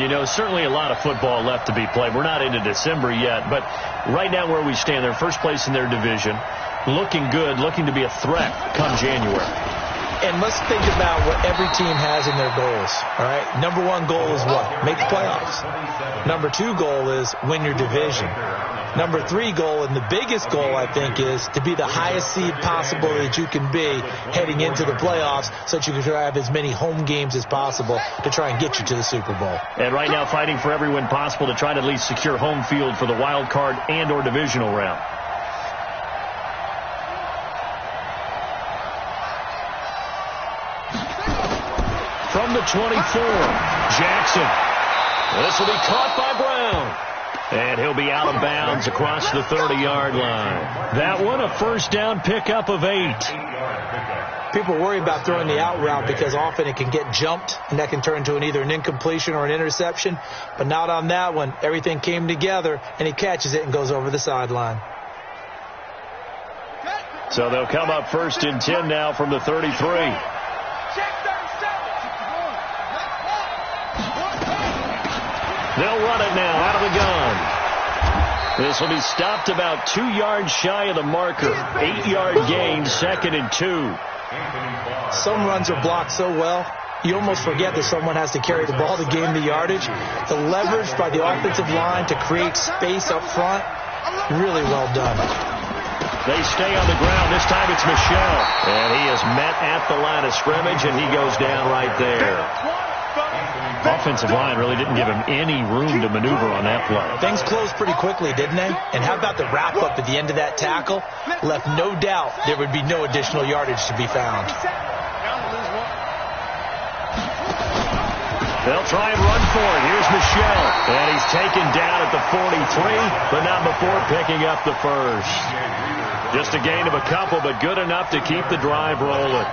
you know, certainly a lot of football left to be played. We're not into December yet, but right now where we stand, they're first place in their division, looking good, looking to be a threat come January. And let's think about what every team has in their goals, all right? Number one goal is what? Make the playoffs. Number two goal is win your division. Number three goal, and the biggest goal, I think, is to be the highest seed possible that you can be heading into the playoffs so that you can have as many home games as possible to try and get you to the Super Bowl. And right now fighting for every win possible to try to at least secure home field for the wild card and or divisional round. From the 24, Jackson. This will be caught by Brown. And he'll be out of bounds across the 30-yard line. That one, a first down pickup of 8. People worry about throwing the out route because often it can get jumped, and that can turn into either an incompletion or an interception. But not on that one. Everything came together, and he catches it and goes over the sideline. So they'll come up first and 10 now from the 33. They'll run it now out of the gun. This will be stopped about 2 yards shy of the marker. 8-yard gain, 2nd and 2. Some runs are blocked so well, you almost forget that someone has to carry the ball to gain the yardage. The leverage by the offensive line to create space up front, really well done. They stay on the ground. This time it's Michel. And he is met at the line of scrimmage, and he goes down right there. Offensive line really didn't give him any room to maneuver on that play. Things closed pretty quickly, didn't they? And how about the wrap-up at the end of that tackle? Left no doubt there would be no additional yardage to be found. They'll try and run for it. Here's Michel. And he's taken down at the 43, but not before picking up the first. Just a gain of a couple, but good enough to keep the drive rolling.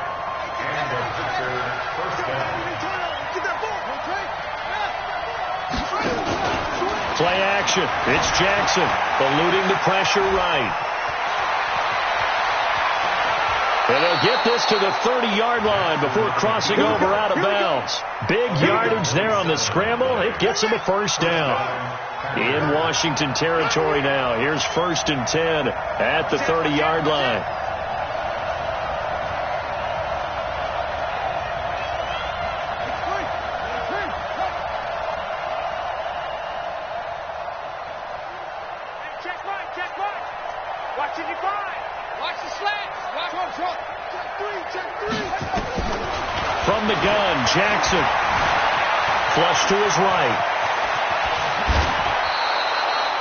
Play action. It's Jackson eluding the pressure right. And they'll get this to the 30-yard line before crossing over out of bounds. Big yardage there on the scramble. It gets them a first down. In Washington territory now. Here's 1st and 10 at the 30-yard line. From the gun, Jackson. Flush to his right.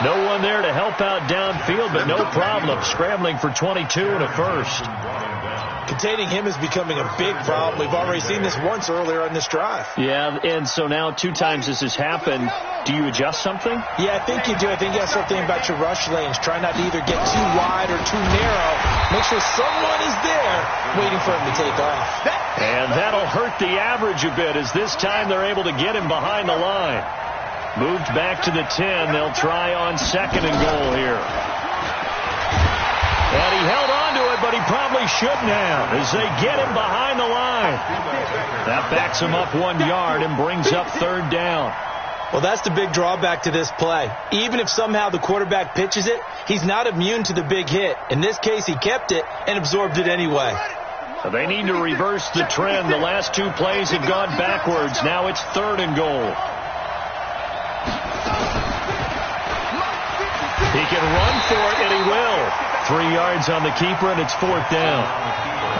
No one there to help out downfield, but no problem. Scrambling for 22 and a first. Containing him is becoming a big problem. We've already seen this once earlier on this drive. Yeah, and so now 2 times this has happened. Do you adjust something? Yeah, I think you do. I think you have to start thinking about your rush lanes. Try not to either get too wide or too narrow. Make sure someone is there waiting for him to take off. And that'll hurt the average a bit as this time they're able to get him behind the line. Moved back to the 10. They'll try on 2nd and goal here. And he held on to it, but he probably shouldn't have as they get him behind the line. That backs him up 1 yard and brings up 3rd down. Well, that's the big drawback to this play. Even if somehow the quarterback pitches it, he's not immune to the big hit. In this case, he kept it and absorbed it anyway. They need to reverse the trend. The last 2 plays have gone backwards. Now it's 3rd and goal. He can run for it, and he will. 3 yards on the keeper, and it's 4th down.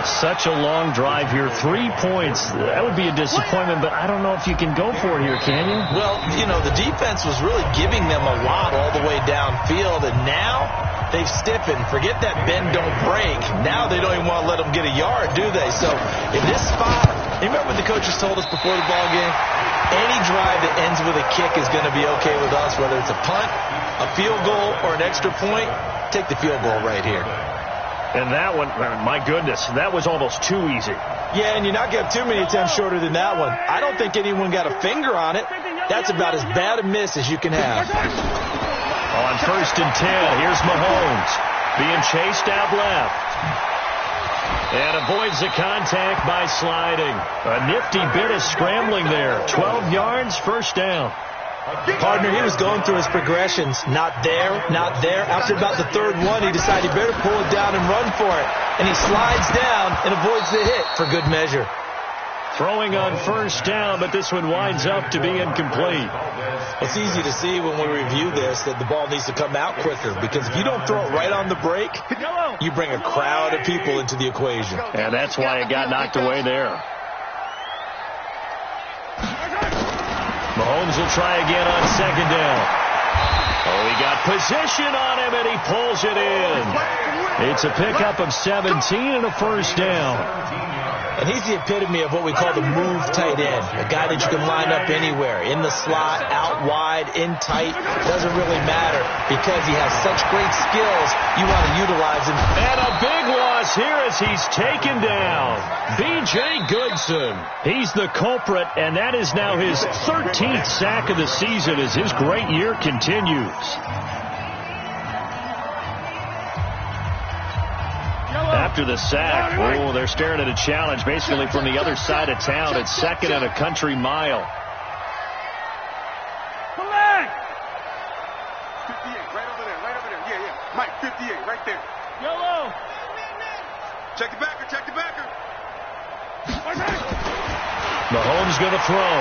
Such a long drive here. 3 points. That would be a disappointment, but I don't know if you can go for it here, can you? Well, you know, the defense was really giving them a lot all the way downfield, and now they've stiffened. Forget that bend, don't break. Now they don't even want to let them get a yard, do they? So in this spot, you remember what the coaches told us before the ball game? Any drive that ends with a kick is going to be okay with us, whether it's a punt, a field goal, or an extra point. Take the field goal right here. And that one, my goodness, that was almost too easy. Yeah, and you're not going to have too many attempts shorter than that one. I don't think anyone got a finger on it. That's about as bad a miss as you can have. On 1st and 10, here's Mahomes being chased out left. And avoids the contact by sliding. A nifty bit of scrambling there. 12 yards, 1st down. Partner, he was going through his progressions. Not there, not there. After about the third one, he decided he better pull it down and run for it. And he slides down and avoids the hit for good measure. Throwing on first down, but this one winds up to be incomplete. It's easy to see when we review this that the ball needs to come out quicker, because if you don't throw it right on the break, you bring a crowd of people into the equation. And that's why it got knocked away there. Mahomes will try again on second down. Oh, he got position on him, and he pulls it in. It's a pickup of 17 and a first down. And he's the epitome of what we call the move tight end, a guy that you can line up anywhere, in the slot, out wide, in tight. Doesn't really matter because he has such great skills. You want to utilize him. And a big loss here as he's taken down. B.J. Goodson. He's the culprit, and that is now his 13th sack of the season as his great year continues. After the sack, oh, they're staring at a challenge basically from the other side of town. It's second and a country mile. Come back! 58, right over there. Yeah. Mike, 58, right there. Yellow! Check the backer. Mahomes going to throw.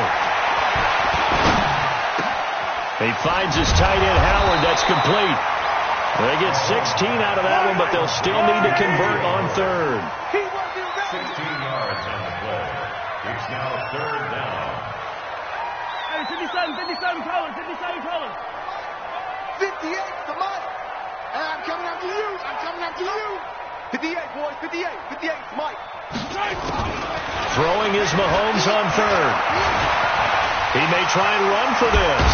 He finds his tight end, Howard. That's complete. They get 16 out of that one, but they'll still need to convert on third. 16 yards on the play. It's now third down. Hey, 57, Collins. 58, come on. Hey, I'm coming after you. 58, boys, 58, Mike. Throwing is Mahomes on third. He may try and run for this.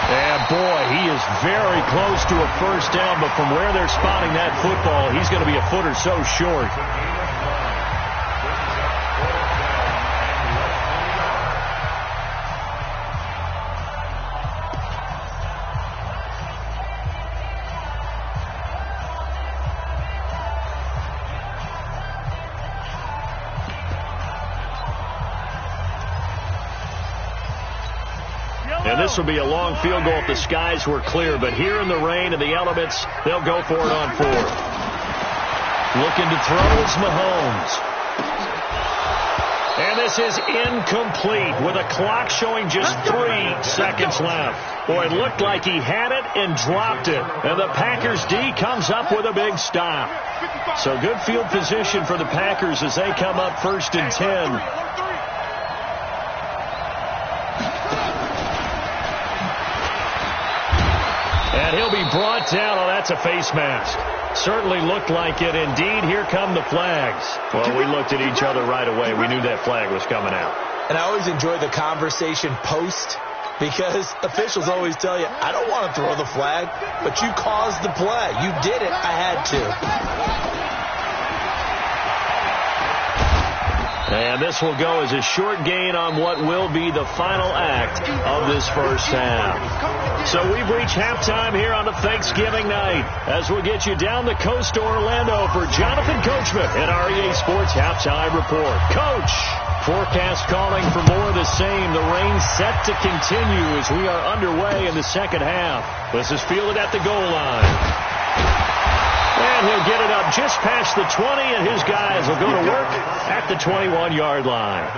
And, boy, he is very close to a first down, but from where they're spotting that football, he's going to be a foot or so short. And this will be a long field goal if the skies were clear. But here in the rain and the elements, they'll go for it on fourth. Looking to throw is Mahomes. And this is incomplete with a clock showing just 3 seconds left. Boy, it looked like he had it and dropped it. And the Packers D comes up with a big stop. So good field position for the Packers as they come up first and 10. And he'll be brought down. Oh, that's a face mask. Certainly looked like it. Indeed, here come the flags. Well, we looked at each other right away. We knew that flag was coming out. And I always enjoy the conversation post, because officials always tell you, I don't want to throw the flag, but you caused the play. You did it. I had to. And this will go as a short gain on what will be the final act of this first half. So we've reached halftime here on a Thanksgiving night as we'll get you down the coast to Orlando for Jonathan Coachman at our EA Sports Halftime Report. Coach, forecast calling for more of the same. The rain set to continue as we are underway in the second half. This is fielded at the goal line. And he'll get it up just past the 20, and his guys will go to work at the 21-yard line.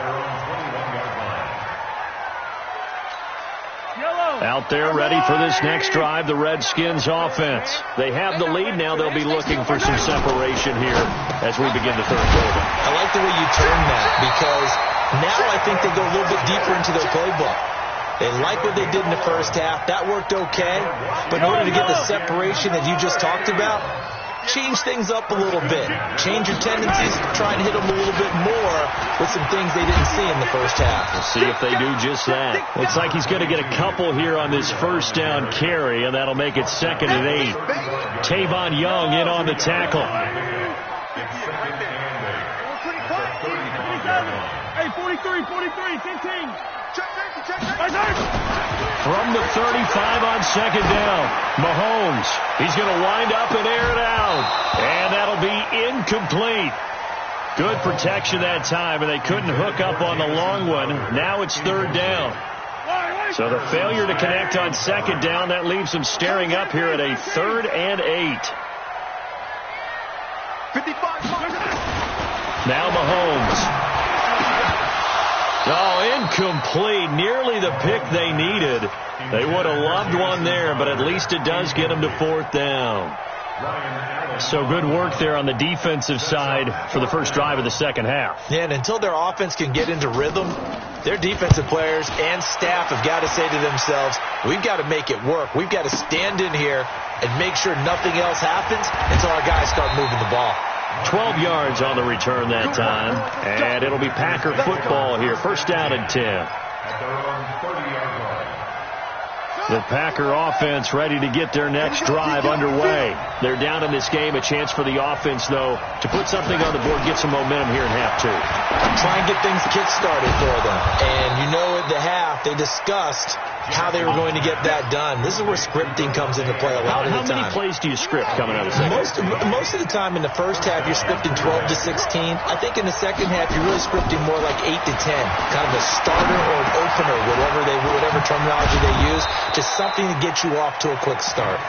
Out there ready for this next drive, the Redskins offense. They have the lead now. They'll be looking for some separation here as we begin the third quarter. I like the way you turn that, because now I think they go a little bit deeper into their playbook. They like what they did in the first half. That worked okay. But in order to get the separation that you just talked about, change things up a little bit. Change your tendencies. Try and hit them a little bit more with some things they didn't see in the first half. We'll see if they do just that. Looks like he's going to get a couple here on this first down carry, and that'll make it 2nd and 8. Tavon Young in on the tackle. Hey, 43, 15. From the 35 on second down, Mahomes. He's going to wind up and air it out. And that'll be incomplete. Good protection that time, and they couldn't hook up on the long one. Now it's third down. So the failure to connect on second down, that leaves them staring up here at a 3rd and 8. 55. Now Mahomes. Oh, incomplete. Nearly the pick they needed. They would have loved one there, but at least it does get them to 4th down. So good work there on the defensive side for the first drive of the second half. Yeah, and until their offense can get into rhythm, their defensive players and staff have got to say to themselves, we've got to make it work. We've got to stand in here and make sure nothing else happens until our guys start moving the ball. 12 yards on the return that time, and it'll be Packer football here. First down and 10. At their own 30-yard line. The Packer offense ready to get their next drive underway. They're down in this game. A chance for the offense, though, to put something on the board, get some momentum here in half 2. Try and get things kick-started for them. And you know at the half, they discussed how they were going to get that done. This is where scripting comes into play a lot of the time. How many plays do you script coming out of the second? Most of the time in the first half, you're scripting 12 to 16. I think in the second half, you're really scripting more like 8 to 10. Kind of a starter or an opener, whatever terminology they use. Just something to get you off to a quick start.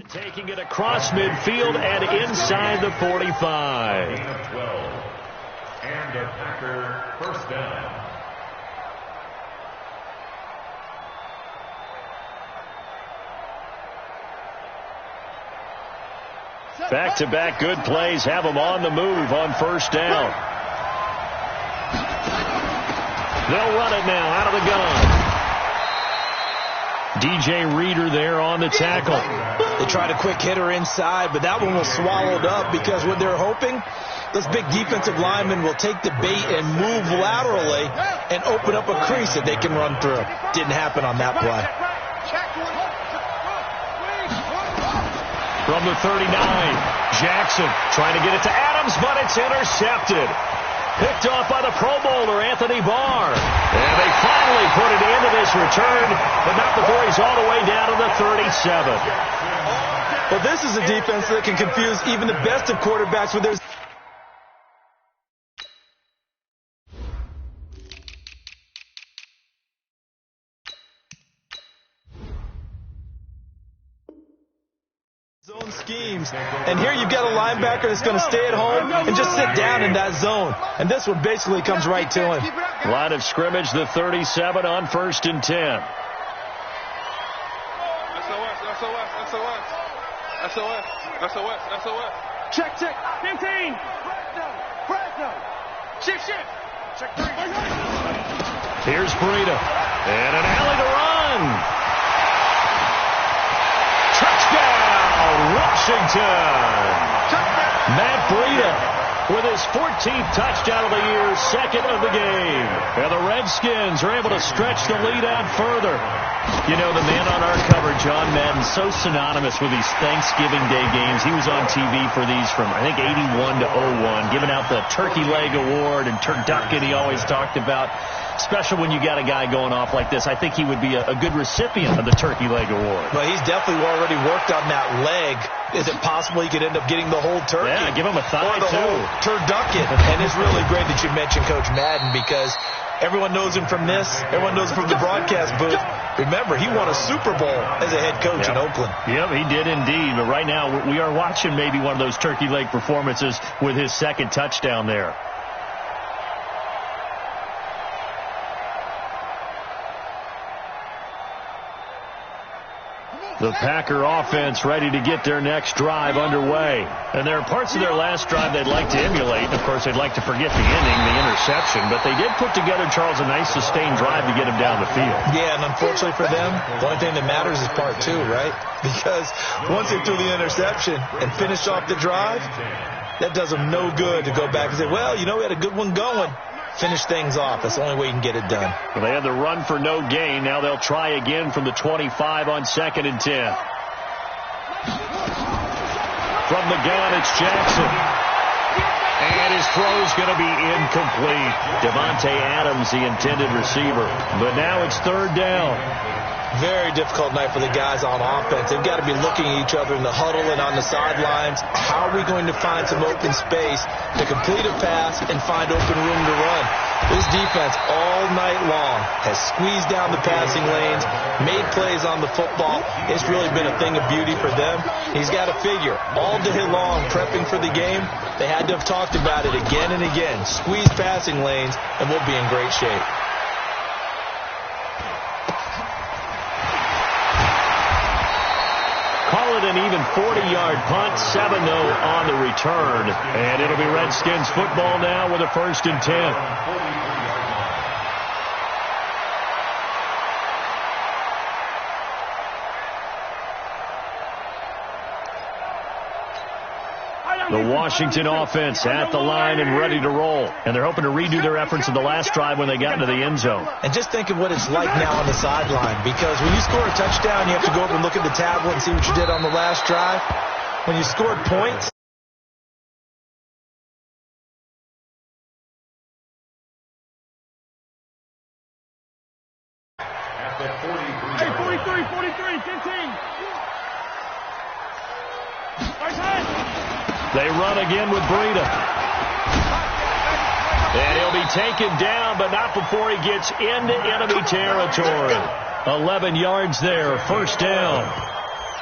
Taking it across midfield and inside the 45. Gain of 12. And a Packer first down. Back-to-back good plays have them on the move on first down. They'll run it now out of the gun. DJ Reader there on the tackle. They tried a quick hitter inside, but that one was swallowed up because what they're hoping, those big defensive linemen will take the bait and move laterally and open up a crease that they can run through. Didn't happen on that play. From the 39, Jackson trying to get it to Adams, but it's intercepted. Picked off by the Pro Bowler, Anthony Barr. And they finally put it into this return, but not before he's all the way down to the 37. Well, this is a defense that can confuse even the best of quarterbacks with their... zone schemes. And here you've got a linebacker that's going to stay at home and just sit down in that zone. And this one basically comes right to him. Line of scrimmage, the 37 on first and 10. SOS. Check. 15. Fresno. Shift. Check 3. Here's Breida. And an alley to run. Touchdown, Washington. Matt Breida with his 14th touchdown of the year, second of the game. And the Redskins are able to stretch the lead out further. You know, the man on our cover, John Madden, so synonymous with these Thanksgiving Day games. He was on TV for these from, I think, 81 to 01, giving out the Turkey Leg Award and turducken he always talked about. Special when you got a guy going off like this. I think he would be a good recipient of the Turkey Leg Award. Well, he's definitely already worked on that leg. Is it possible he could end up getting the whole turkey? Yeah, give him a thigh, or the whole turducken. And it's really great that you mentioned Coach Madden because everyone knows him from this. Everyone knows him from the broadcast booth. Remember, he won a Super Bowl as a head coach in Oakland. Yep, he did indeed. But right now, we are watching maybe one of those turkey leg performances with his second touchdown there. The Packer offense ready to get their next drive underway. And there are parts of their last drive they'd like to emulate. Of course, they'd like to forget the ending, the interception. But they did put together, Charles, a nice sustained drive to get him down the field. Yeah, and unfortunately for them, the only thing that matters is part 2, right? Because once they threw the interception and finished off the drive, that does them no good to go back and say, well, you know, we had a good one going. Finish things off. That's the only way you can get it done. Well, they had the run for no gain. Now they'll try again from the 25 on second and 10. From the gun, it's Jackson. And his throw's going to be incomplete. Devontae Adams, the intended receiver. But now it's third down. Very difficult night for the guys on offense. They've got to be looking at each other in the huddle and on the sidelines. How are we going to find some open space to complete a pass and find open room to run? This defense all night long has squeezed down the passing lanes, made plays on the football. It's really been a thing of beauty for them. He's got to figure all day long prepping for the game. They had to have talked about it again and again. Squeeze passing lanes and we'll be in great shape. Call it an even 40-yard punt, 7-0 on the return. And it'll be Redskins football now with a 1st and 10. The Washington offense at the line and ready to roll. And they're hoping to redo their efforts in the last drive when they got into the end zone. And just think of what it's like now on the sideline. Because when you score a touchdown, you have to go over and look at the tablet and see what you did on the last drive. When you scored points, At the 43. Hey, 43, 15. They run again with Breida. And he'll be taken down, but not before he gets into enemy territory. 11 yards there, 1st down.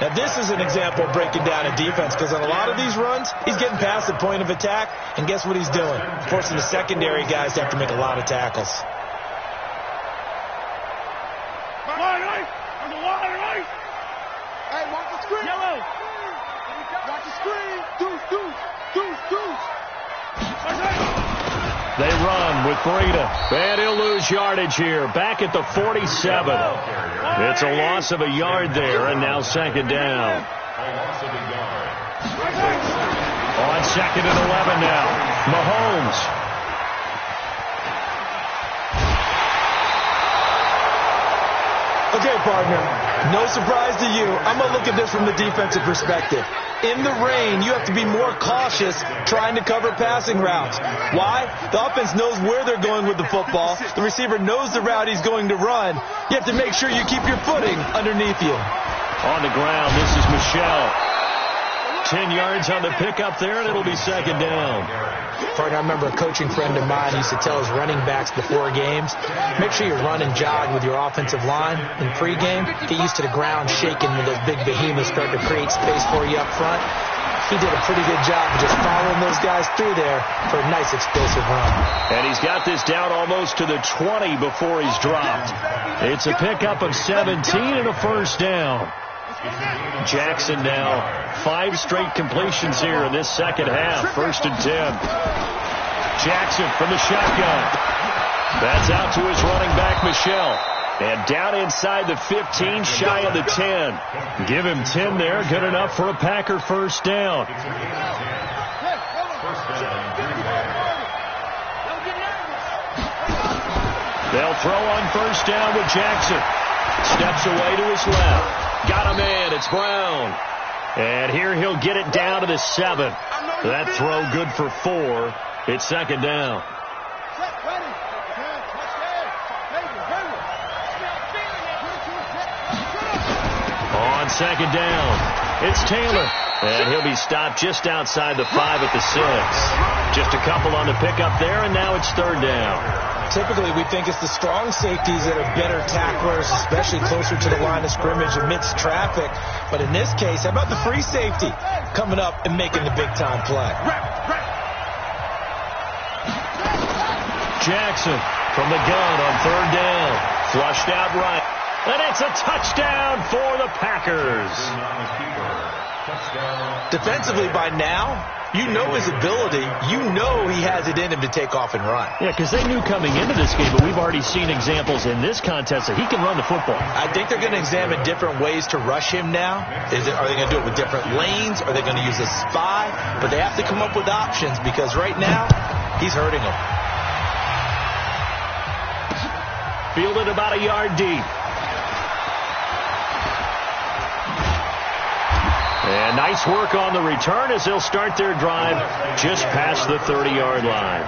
now this is an example of breaking down a defense, because on a lot of these runs, he's getting past the point of attack, and guess what he's doing? Forcing the secondary guys to have to make a lot of tackles. Hey, watch the screen. Yellow. Watch the screen. Deuce, deuce, deuce, deuce. They run with Breida. And he'll lose yardage here. Back at the 47. It's a loss of a yard there, and now 2nd down. On 2nd and 11 now. Mahomes. Okay, partner, no surprise to you. I'm going to look at this from the defensive perspective. In the rain, you have to be more cautious trying to cover passing routes. Why? The offense knows where they're going with the football. The receiver knows the route he's going to run. You have to make sure you keep your footing underneath you. On the ground, this is Michelle. 10 yards on the pickup there, and it'll be 2nd down. Partner, I remember a coaching friend of mine used to tell his running backs before games, make sure you run and jog with your offensive line in pregame. Get used to the ground shaking when those big behemoths start to create space for you up front. He did a pretty good job of just following those guys through there for a nice explosive run. And he's got this down almost to the 20 before he's dropped. It's a pickup of 17 and a 1st down. Jackson now 5 straight completions here in this 2nd half. 1st and 10. Jackson from the shotgun. That's out to his running back, Michelle. And down inside the 15, shy of the 10. Give him 10 there. Good enough for a Packer 1st down. They'll throw on 1st down with Jackson. Steps away to his left. Got a man. It's Brown. And here he'll get it down to the 7. That throw good for 4. It's 2nd down. On 2nd down, it's Taylor. And he'll be stopped just outside the 5 at the 6. Just a couple on the pickup there, and now it's 3rd down. Typically, we think it's the strong safeties that are better tacklers, especially closer to the line of scrimmage amidst traffic. But in this case, how about the free safety coming up and making the big-time play? Jackson from the gun on 3rd down. Flushed out right. And it's a touchdown for the Packers. Defensively by now, you know his ability. You know he has it in him to take off and run. Yeah, because they knew coming into this game, but we've already seen examples in this contest that he can run the football. I think they're going to examine different ways to rush him now. Are they going to do it with different lanes? Are they going to use a spy? But they have to come up with options because right now, he's hurting them. Fielded about a yard deep. And nice work on the return as they'll start their drive just past the 30-yard line.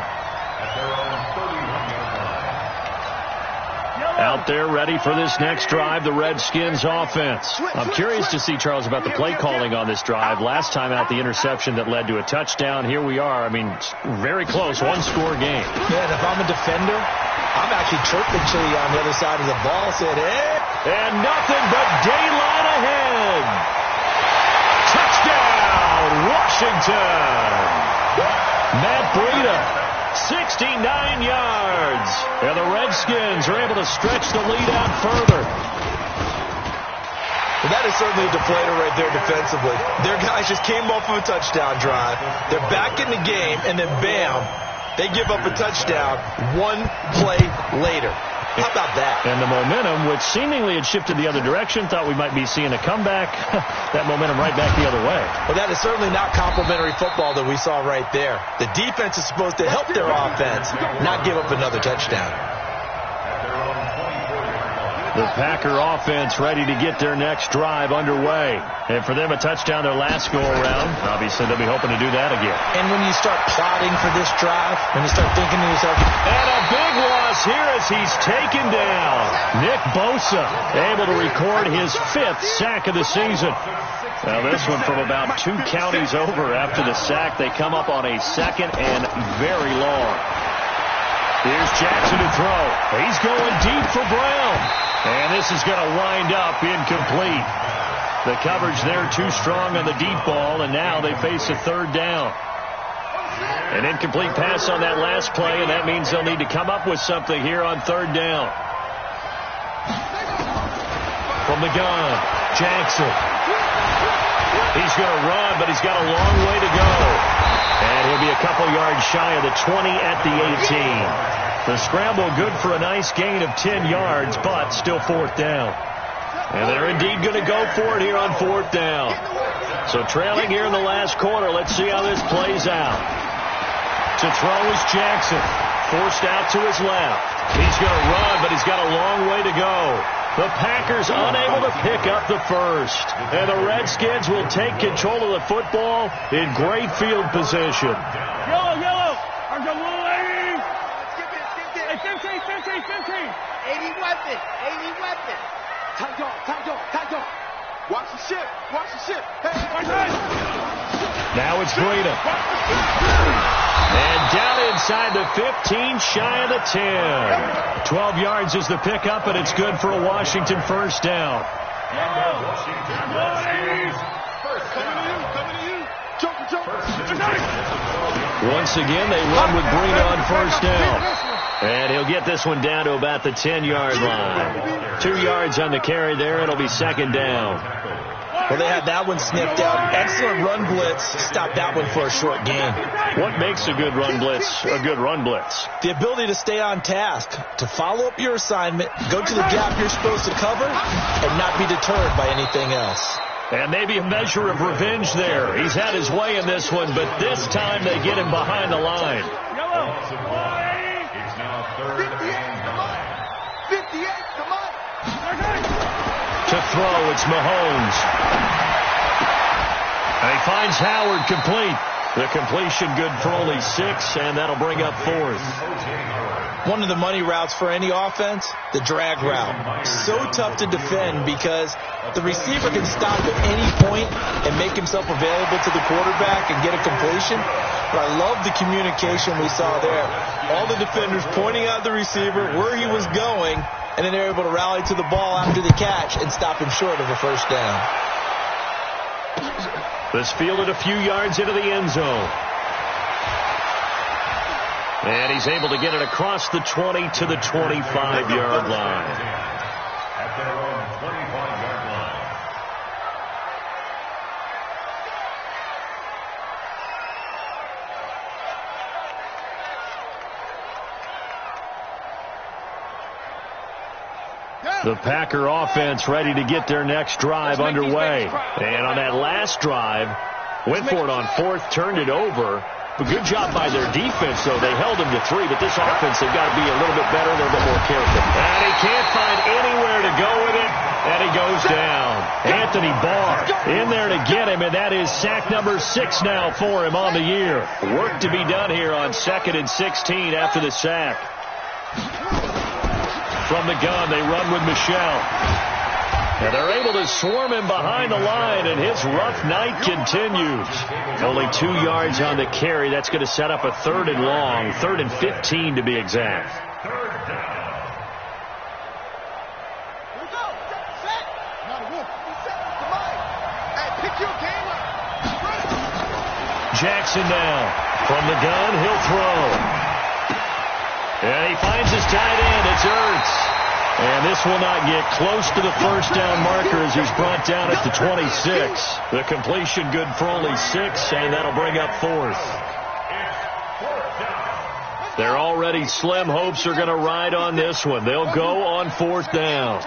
Out there ready for this next drive, the Redskins offense. I'm curious to see, Charles, about the play calling on this drive. Last time out, the interception that led to a touchdown. Here we are. I mean, very close, one-score game. Yeah, and if I'm a defender, I'm actually chirping Chili on the other side of the ball, saying, hey. And nothing but daylight ahead. Touchdown, Washington. Matt Breida, 69 yards. And the Redskins are able to stretch the lead out further. Well, that is certainly a deflator right there defensively. Their guys just came off of a touchdown drive. They're back in the game, and then bam, they give up a touchdown one play later. How about that? And the momentum, which seemingly had shifted the other direction, thought we might be seeing a comeback. That momentum right back the other way. Well, that is certainly not complimentary football that we saw right there. The defense is supposed to help their offense, not give up another touchdown. The Packer offense ready to get their next drive underway. And for them, a touchdown their last go-around. Obviously, they'll be hoping to do that again. And when you start plotting for this drive, when you start thinking to yourself... And a big loss here as he's taken down. Nick Bosa able to record his 5th sack of the season. Now, this one from about 2 counties over after the sack. They come up on a 2nd and very long. Here's Jackson to throw. He's going deep for Brown. And this is going to wind up incomplete. The coverage there too strong on the deep ball, and now they face a 3rd down. An incomplete pass on that last play, and that means they'll need to come up with something here on 3rd down. From the gun, Jackson. He's going to run, but he's got a long way to go. And he'll be a couple yards shy of the 20 at the 18. The scramble good for a nice gain of 10 yards, but still 4th down. And they're indeed going to go for it here on 4th down. So trailing here in the last quarter, let's see how this plays out. To throw is Jackson. Forced out to his left. He's going to run, but he's got a long way to go. The Packers unable to pick up the first. And the Redskins will take control of the football in great field position. Yellow, yellow. There's a little 80. Hey, 15. 80 weapon. 80 weapon. Tight dog. Watch the ship. Hey. Now it's Breida. And down inside the 15, shy of the 10. 12 yards is the pickup, and it's good for a Washington 1st down. Once again, they run with Breida on 1st down. And he'll get this one down to about the 10-yard line. 2 yards on the carry there. It'll be 2nd down. Well, they had that one sniffed out. Excellent run blitz. Stop that one for a short gain. What makes a good run blitz a good run blitz? The ability to stay on task, to follow up your assignment, go to the gap you're supposed to cover, and not be deterred by anything else. And maybe a measure of revenge there. He's had his way in this one, but this time they get him behind the line. It's now 3rd and 9. 58, come on. To throw, it's Mahomes. And he finds Howard complete. The completion good for only 6, and that'll bring up 4th. One of the money routes for any offense, the drag route. So tough to defend because the receiver can stop at any point and make himself available to the quarterback and get a completion. But I love the communication we saw there. All the defenders pointing out the receiver, where he was going, and then they're able to rally to the ball after the catch and stop him short of a 1st down. This fielded a few yards into the end zone. And he's able to get it across the 20 to the 25-yard line. At their own 25-yard line. The Packer offense ready to get their next drive underway. And on that last drive, went for it on 4th, turned it over. But good job by their defense, though. They held him to 3, but this offense, they've got to be a little bit better, a little bit more careful. And he can't find anywhere to go with it, and he goes down. At Anthony Barr in there to get him, and that is sack number 6 now for him on the year. Work to be done here on 2nd and 16 after the sack. From the gun, they run with Michelle. And they're able to swarm him behind the line, and his rough night continues. Only 2 yards on the carry. That's going to set up a 3rd and long, 3rd and 15 to be exact. Jackson now. From the gun, he'll throw. And he finds his tight end. It's Ertz. And this will not get close to the first down marker as he's brought down at the 26. The completion good for only 6, and that'll bring up 4th. Their already slim hopes are going to ride on this one. They'll go on 4th down.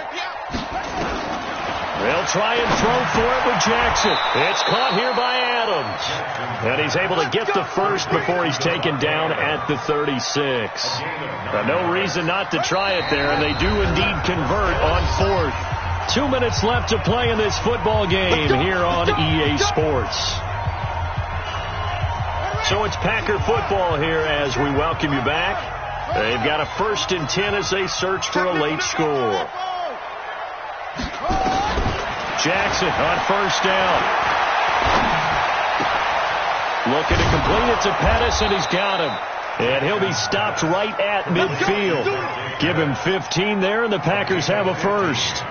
They'll try and throw for it with Jackson. It's caught here by Adams. And he's able to get the first before he's taken down at the 36. No reason not to try it there, and they do indeed convert on 4th. 2 minutes left to play in this football game here on EA Sports. So it's Packer football here as we welcome you back. They've got a 1st and 10 as they search for a late score. Jackson on 1st down. Looking to complete it to Pettis, and he's got him. And he'll be stopped right at midfield. Give him 15 there, and the Packers have a first.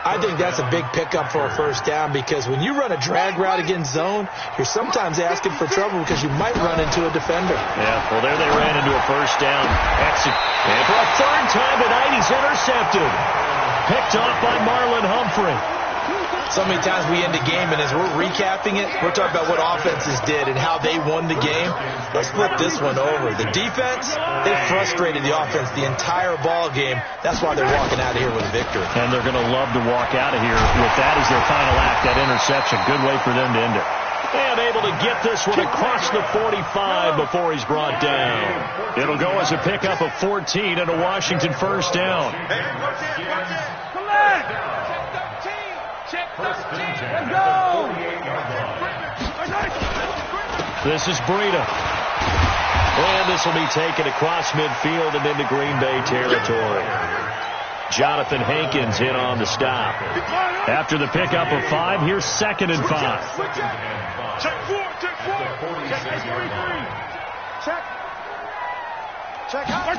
I think that's a big pickup for a 1st down, because when you run a drag route against zone, you're sometimes asking for trouble because you might run into a defender. Yeah, well, there they ran into a 1st down. And for a 3rd time tonight, he's intercepted. Picked off by Marlon Humphrey. So many times we end the game, and as we're recapping it, we're talking about what offenses did and how they won the game. Let's flip this one over. The defense, they frustrated the offense the entire ball game. That's why they're walking out of here with a victory. And they're going to love to walk out of here with that as their final act, that interception. Good way for them to end it. And able to get this one across the 45 before he's brought down. It'll go as a pickup of 14 and a Washington 1st down. Come on! Let's go! This is Breida. And this will be taken across midfield and into Green Bay territory. Jonathan Hankins in on the stop. After the pickup of 5, here's 2nd and 5. Check 4, check 4. Check 3. Check out.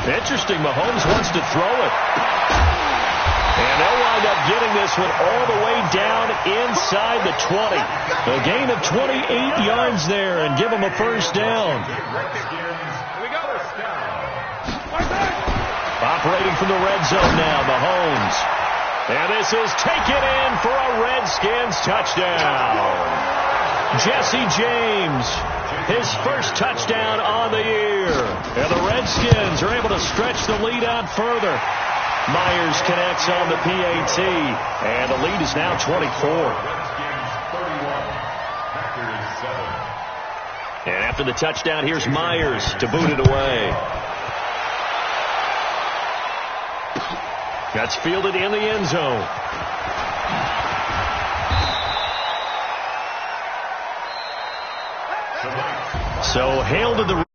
Interesting, Mahomes wants to throw it. And they'll wind up getting this one all the way down inside the 20. A gain of 28 yards there and give them a 1st down. Operating from the red zone now, Mahomes. And this is taken in for a Redskins touchdown. Jesse James, his first touchdown on the year. And the Redskins are able to stretch the lead out further. Myers connects on the PAT, and the lead is now 24. And after the touchdown, here's Myers to boot it away. That's fielded in the end zone. So hail to the